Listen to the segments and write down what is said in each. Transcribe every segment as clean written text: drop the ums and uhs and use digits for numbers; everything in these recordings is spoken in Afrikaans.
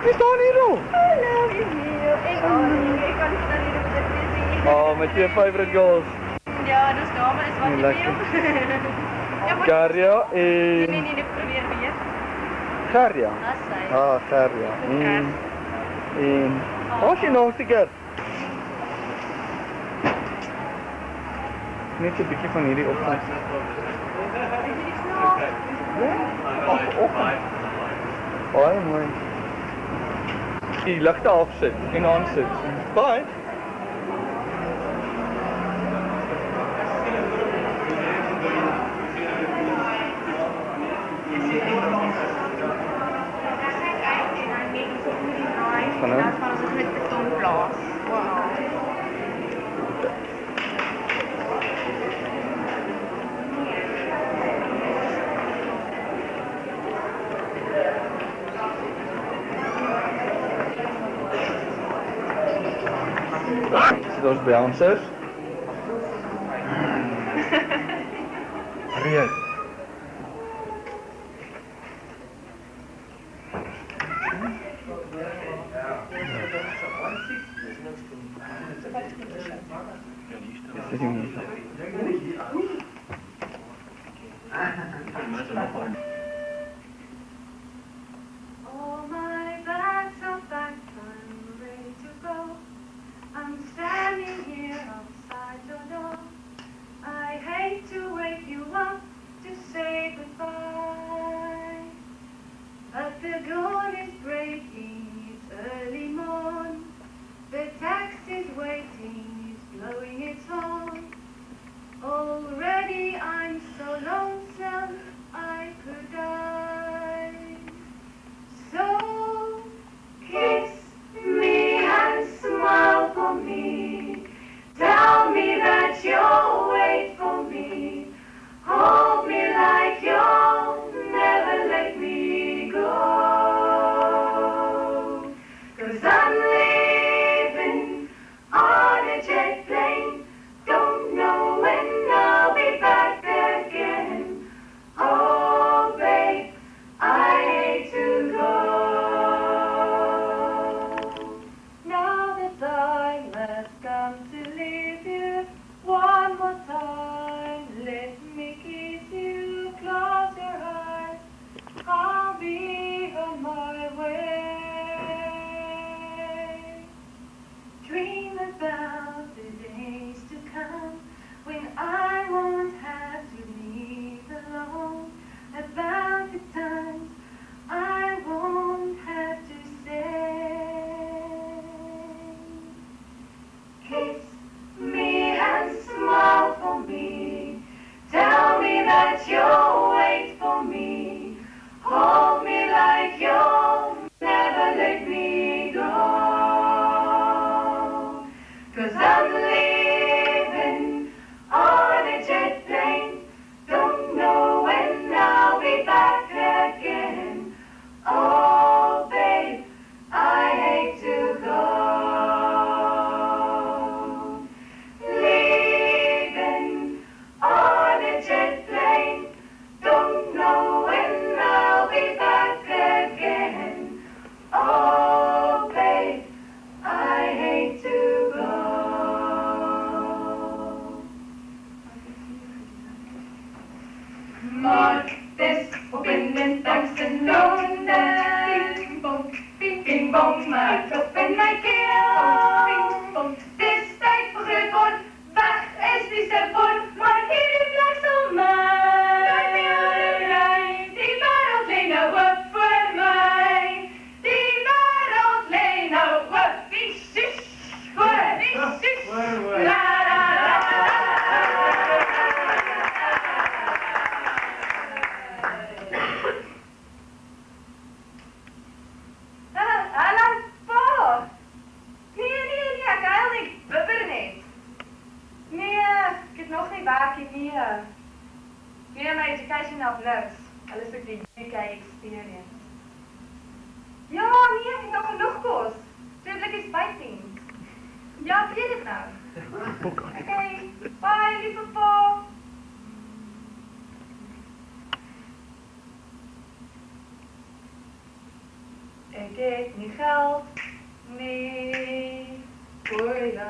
Wie staan hier nog? Hallo, Emiel. Ik kan niet staan hier op de televisie. Oh, met je favorite goals. Ja, dus dames is wat Lekker. Emiel. Garja Nee, en... nee, probeer weer. Garja? Dat is zij. Ah, Garja. En... Wat is je nog een keer? Net een beetje van hierdie opgang. Baie mooi. Die ligte afsit en aansit. Bye. Van hem? Dat is met betonplaat. Wow. So those bouncers. Hurry up. All my bags are packed, I'm ready to go. I'm standing here outside your door. I hate to wake you up to say goodbye, but the dawn is breaking, it's early morn. The taxi's waiting, it's blowing its horn. Already I'm so lonesome I could die. So kiss me and smile for me. Tell me that you'll wait for me. Hold me like you'll never let me go. 'Cause I'm leaving on a jet plane. Don't know when I'll be back again. Oh, babe, I hate to go. Now the time has come to leave you. One more time, let me kiss you. Close your eyes, I'll be on my way. Dream about the days to come when I won't have to leave alone. About the times I won't have to say. Kiss me and smile for me. Tell me that you'll wait for me. Hold me like you'll never let me go. 'Cause I'm leaving on a jet plane. Don't know when I'll be back again. Oh, babe, I hate to go. Leaving on a jet plane. Don't know when I'll be back again. Oh, babe, I hate to go. Martes op in den dankse Londen. Ping bong, maakt op in mijn keel. Het is tijd voor groot, weg is die servoort, maar hier blijft zo mij. Die wereld leen nou op voor mij. Die wereld leen nou op, wie zus, hoor, wie zus. La la la la. Alan, pa! Nee, ek huil nie, bibber net. Nee, ek het nog nie werk nie. Weer my education of nurse. Al is ek die UK experience. Ja, nee, ek het nog genoeg kos. 2 blikkies bytings. Ja, ek weet dit nou. Okay, bye, lieve pa. Ik heb niet geld, nee, hoor je?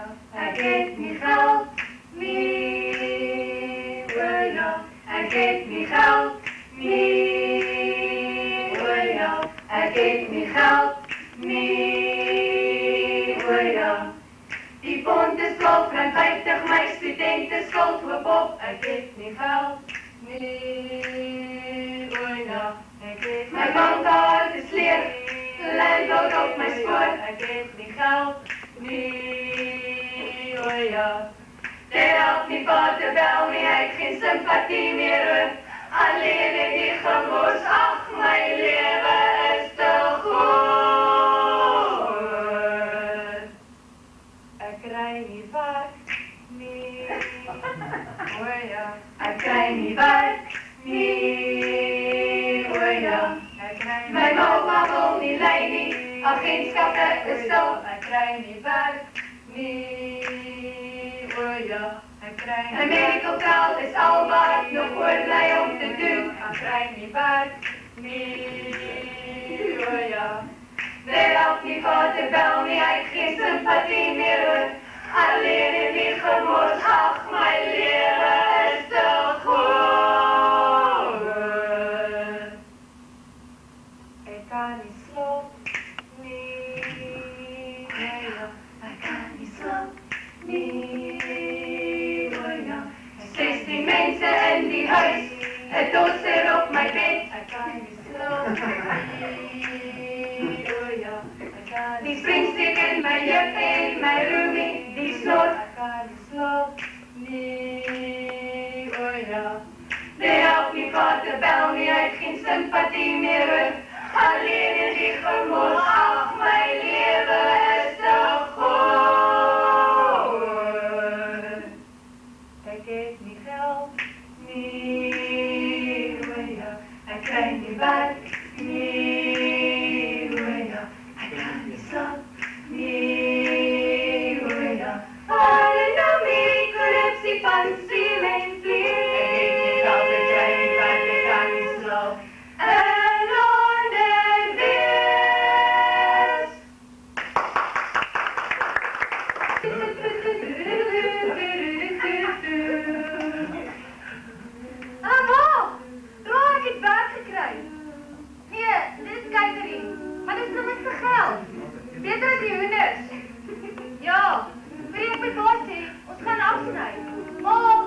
Ik heb niet geld, nee, hoor je? Ik heb niet geld, nee, hoor je? Ik heb niet geld, nee, hoor je? Die pond is klopt en 50 mijn studenten schuld we op. Ik heb niet geld, nee, hoor je? Mijn bankkaart is leeg, landlord op mijn spoor. Ik heb niet geld, nee, hoor je? Er helpt niet wat de bel, nee, ik heb geen sympathie meer hoor. Alleen in die gemors, ach, mijn leven is te goed. Ik krijg niet werk, nee, hoor je? Ik krijg niet werk, nee, hoor je? Mijn mama wil niet leiden, agentschap is stil. Ik krijg niet werk, nee, hoor je? Een medical taal is al wat nog voor blij om te doen. Ik krijg niet werk, nee, hoor je? Er helpt niet wat de bel, nee, ik heb geen sympathie meer hoor. Alleen in die gemors, ach, mijn leven is te goed. Ik kan niet slapen, nee, nee, ik kan niet slapen, nee, hoor je? 16 mensen in die huis, het doodster op mijn bed. Ik kan niet slapen, nee, hoor je? Die springstick in mijn jurk en mijn roomie, die snor. Ik kan niet slapen, nee, hoor je? Er helpt niet wat de bel, nee, ik heb geen sympathie meer hoor. Alleen in die gemors, ach, mijn leven is te goed. Ik heb niet geld, nee, hoor je? Ik krijg niet werk, nee, hoor je? Ik kan niet slapen, nee, hoor je? Alle nomie, corruptie, fantasie, mijn vlieg. Ik heb niet geld, ik krijg niet werk, ik kan niet slapen. En onderwijs. Allemaal, daar heb ik het werk gekregen. Nee, dit is catering, maar dit is tenminste geld. Beter as die hoenders. Ja, wil ek met haar sê, ons gaan afsny. Oh,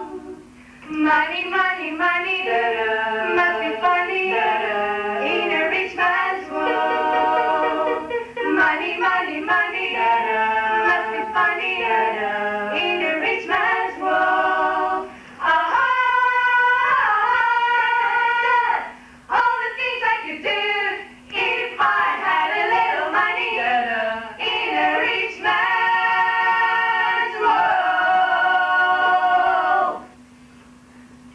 money, money, money, must be funny in a rich man's world. Money, money, money, must be funny in a rich man's world. Aha! All the things I could do if I had a little money in a rich man's world.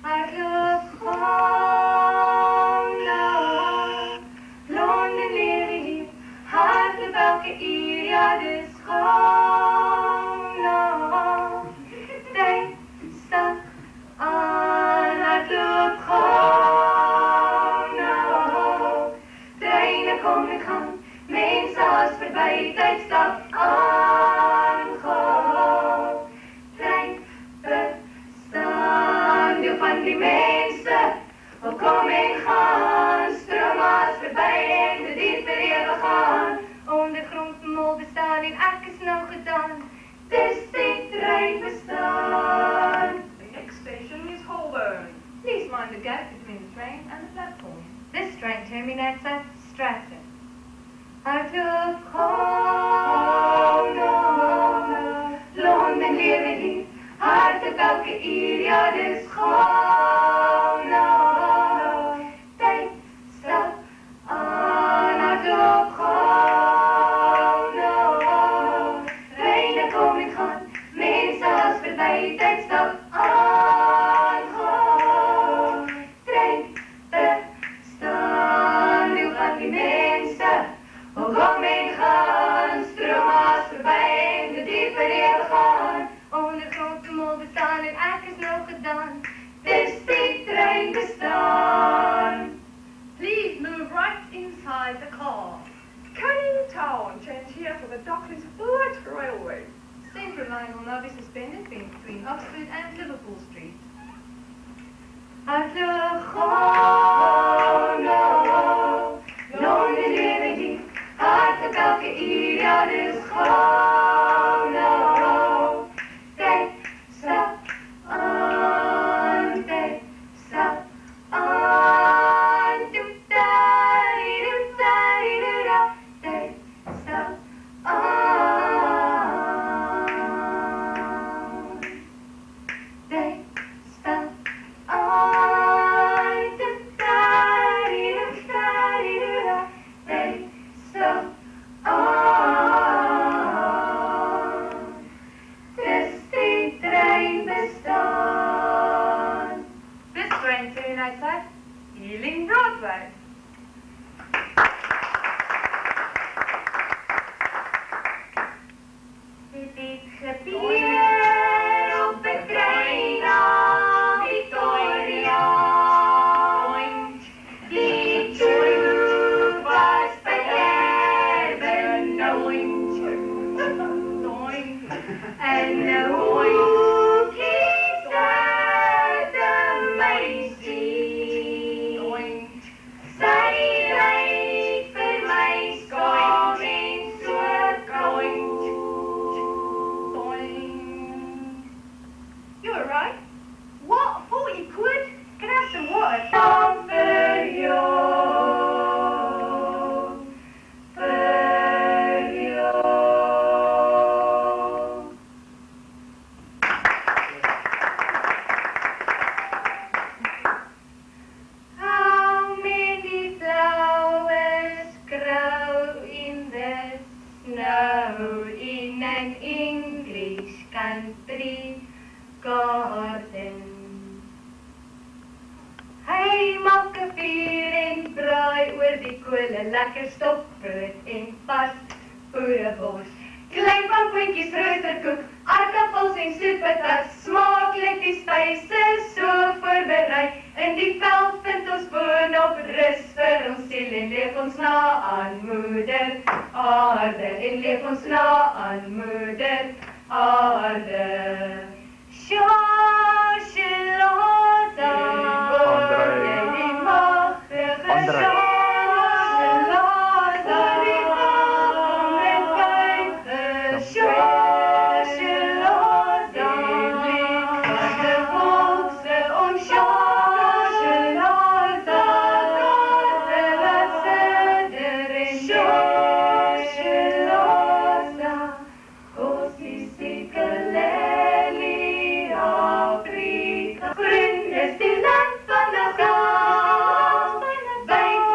I look home now, Londen leer hard welke uur, ja, dus gewoon nog. Denk, stap aan, ik loop gewoon nog. Treinen kom en gaan, mensen als voorbij, tijd stap aan, gewoon. Trein bestaan, deel van die mensen, wil kom en gaan, stroom als voorbij en de diepe eeuwig gaan. Ondergrond mol bestaan en ek is nou gedaan, dis die trein bestaan. The next station is Holborn. Please mind the gap between the train and the platform. This train terminates at Stratford. Uit loop gewoon nog, Londen lewe hier, hard op elke uur, ja, dus gewoon nog. Tijd, stap aan, uit loop gewoon nog. Treinen kom en gaan, mensen als voorbij, tijd, stap aan, gewoon. Trein bestaan, deel van die mensen, hoe kom en gaan, stroom als voorbij en de diepe eeuwig gaan. Ondergrond de mol bestaan en ek is nou gedaan, dis die trein bestaan. Please move right inside the car. Canning Town, change here for the Docklands Light Railway. Central line will now be suspended between Oxford and Liverpool Street. Londen lever die, hart op elke uur, ja, dus gewoon nou. Tijd, stap aan, tijd, stap aan. Doet-da-die-doet-da-die-doet-da, tijd, stap aan. Tijd, stap aan. Doet-da-die-doet-da-die-doet-da, tijd, stap aan. Dus die trein bestaan. This train to United Side, Ealing Broadway. Dit is gebeur op de trein naar Victoria. Die troep was bederven, en de hoekjes uit de meisie. Sy lyk vir my skoon en so groen. You were right. What? 40 quid? Can I have some water? Vir jou, vir jou. How many flowers grow in the snow in an English country garden? Hy maak 'n vuur en braai oor die kole, lekker stokbrood en vars boerebors. Klein pampoentjies, roosterkoek, aardappels en soepetas, smaaklik die spyse so voorberei. In die veld vind ons boonop rus vir ons siel en leef ons na aan moeder aarde, en leef ons na aan moeder aarde. Shashalata, jy die magtige Shashalata, die kom en buite Shashalata, wat de volkse om Shashalata, laat sidder en Shashalata, ons die Sikkeleli Afrika. Groen is die land van de graan, wijd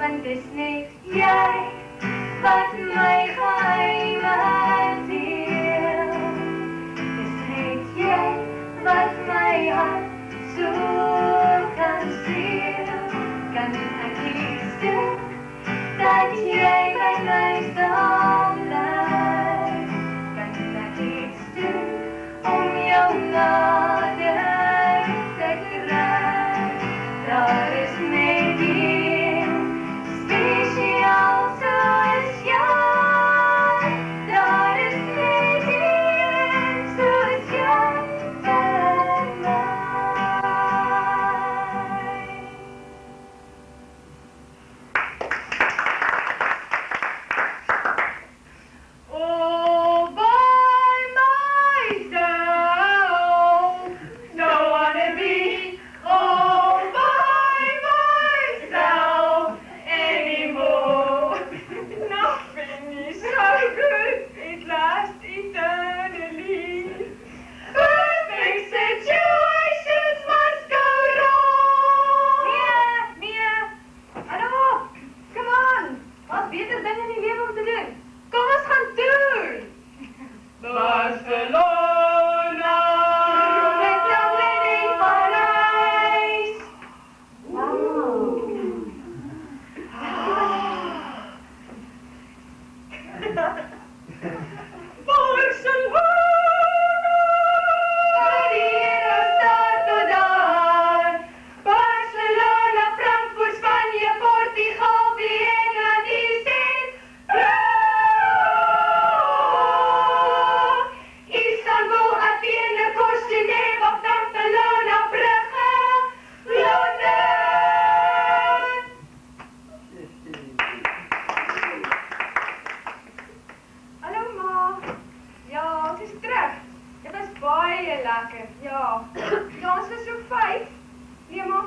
Want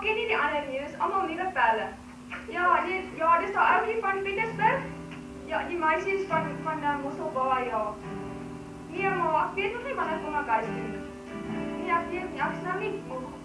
ken nie die ander nie, dis almal nuwe pelle. Ja, dis daai ouetjie van Pietersburg. Ja, die meisie is van Mosselbaai, ja. Nee, maar ek weet nog nie wanneer kom ek huis toe nie. Nee, ek weet nie, ek is nou nie moeg.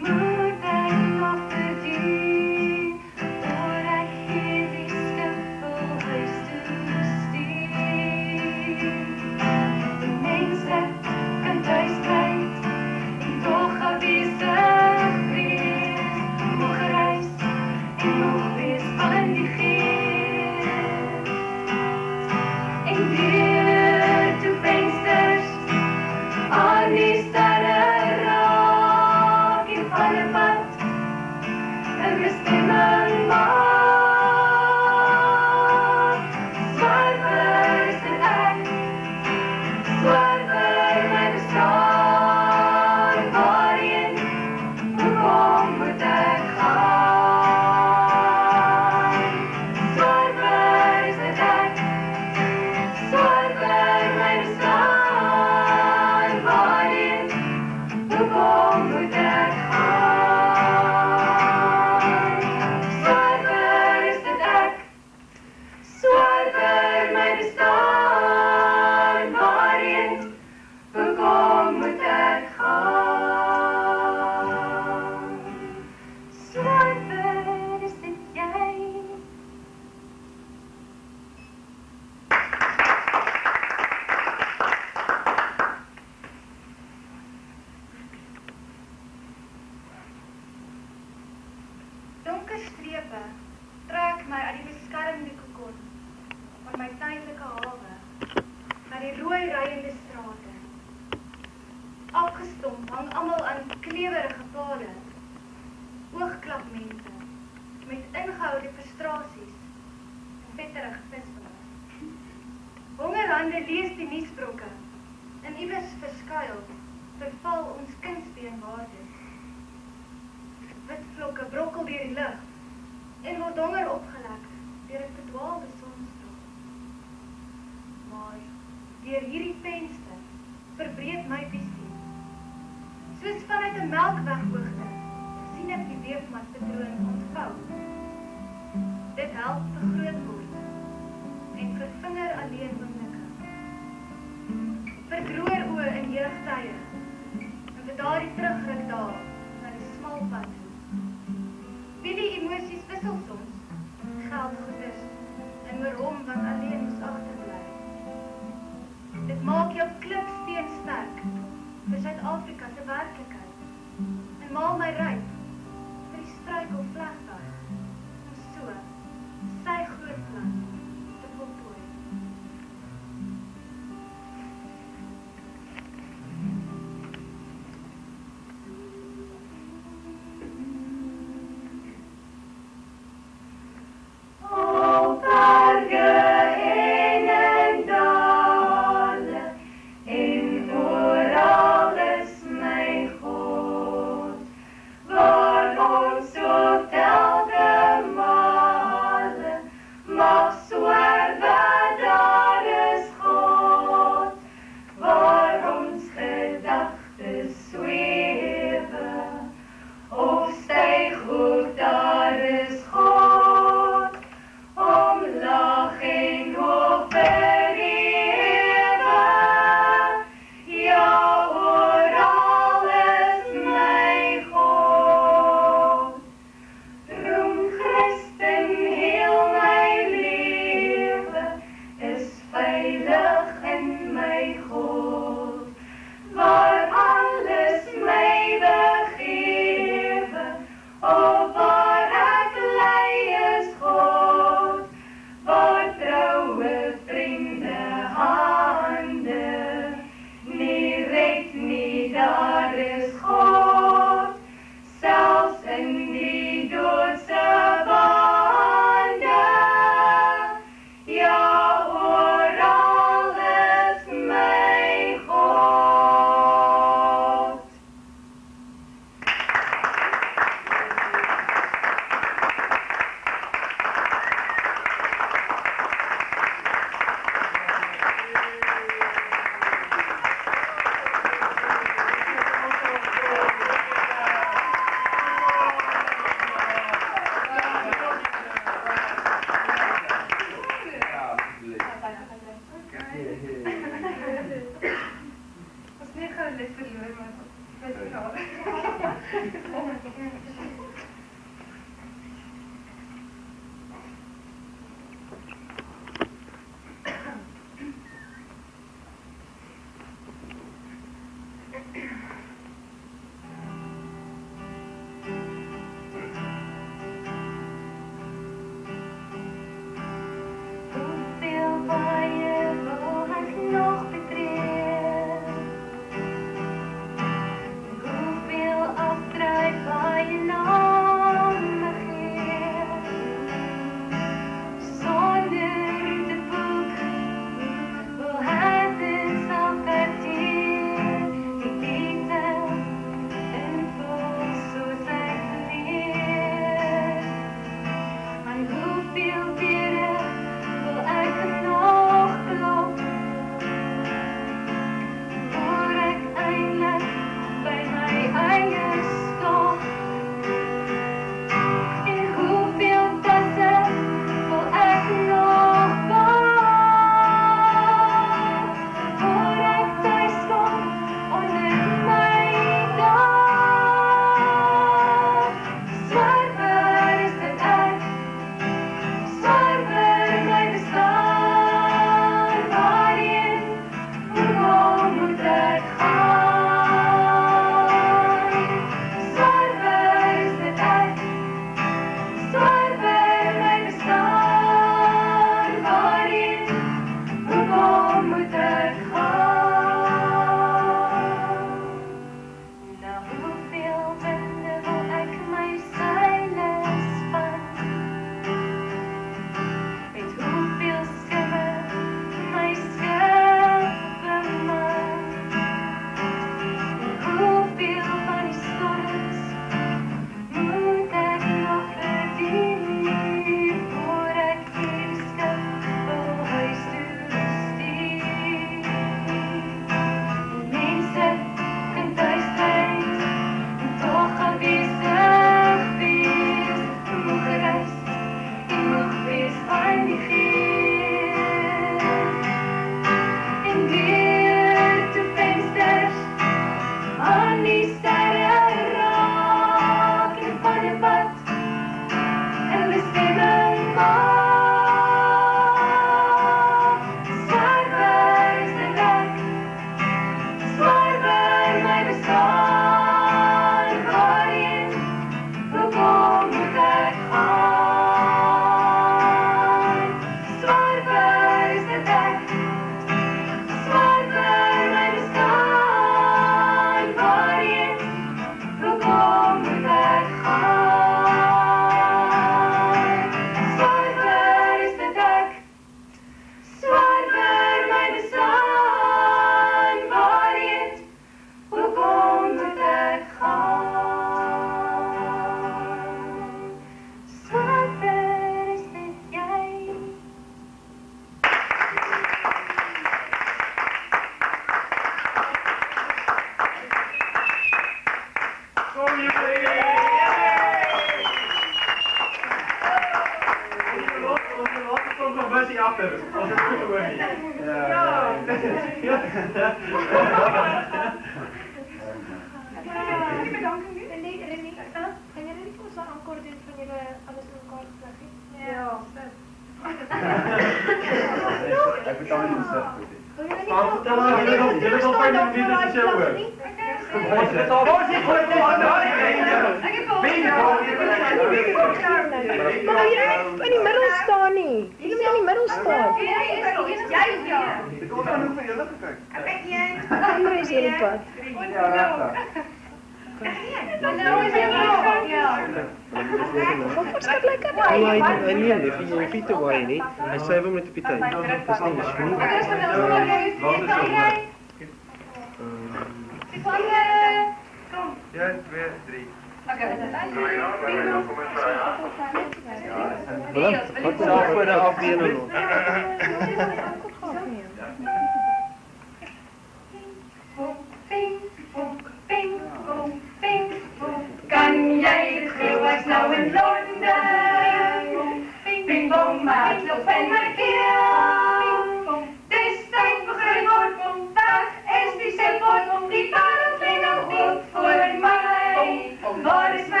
Wat is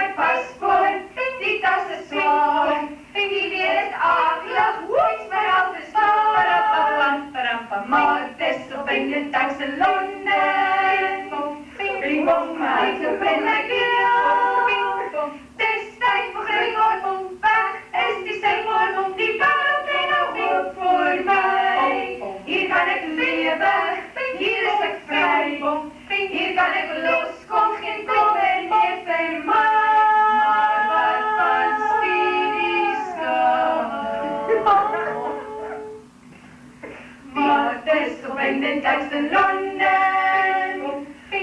bing bong, my club in my keel. Dis tyd vir groot weg is die seilboot, die wêreld lê nou oop voor my. Hier kan ek lewe, hier is ek vry. Hier kan ek los, kom geen kommer meer vir my. Maar wat van studieskap? Maar dis op in den tekst in Londen.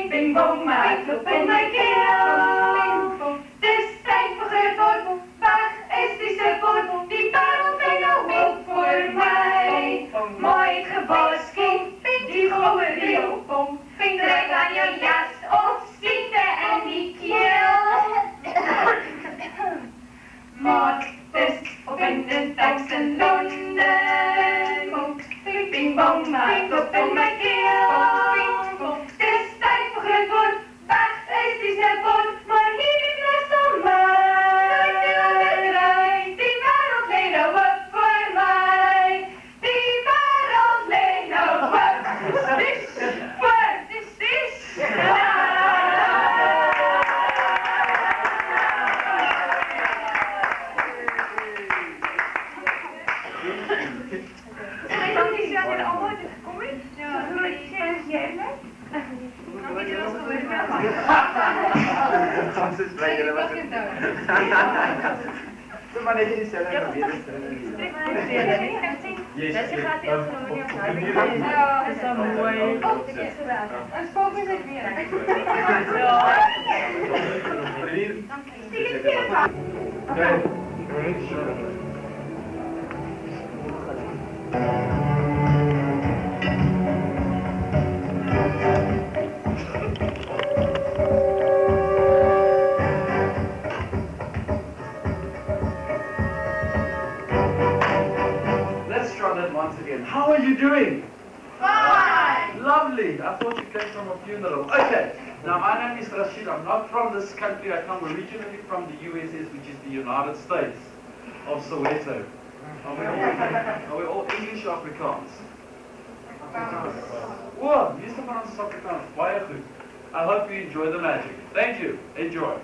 Bing bong, my club in my keel. Dis tyd vir groot weg is die seilboot, die wêreld lê nou oop voor my. Mooi gewasken, die goue leeuw. Trek aan jou jas of skiete in die keel. Maar dis op in den tekst in Londen. Bing bong, my club in my keel. Dis tyd vir groot weg is die seilboot, maar hier die rest van my. Die wêreld lê nou oop voor my. Die wêreld lê nou oop. Dis voor die stis. Maar net die stelle weer. Yes. Dat je gaat die opgenomen niet op huis. Ja, dat is zo mooi. Een spook is het weer. Let's try that once again. How are you doing? Fine. Lovely. I thought you came from a funeral. Okay. Now, my name is Rashid. I'm not from this country. I come originally from the USS, which is the United States of Soweto. Are we all English Afrikaans? Wow, meeste van ons is Afrikaans. Baie goed. I hope you enjoy the magic. Thank you. Enjoy.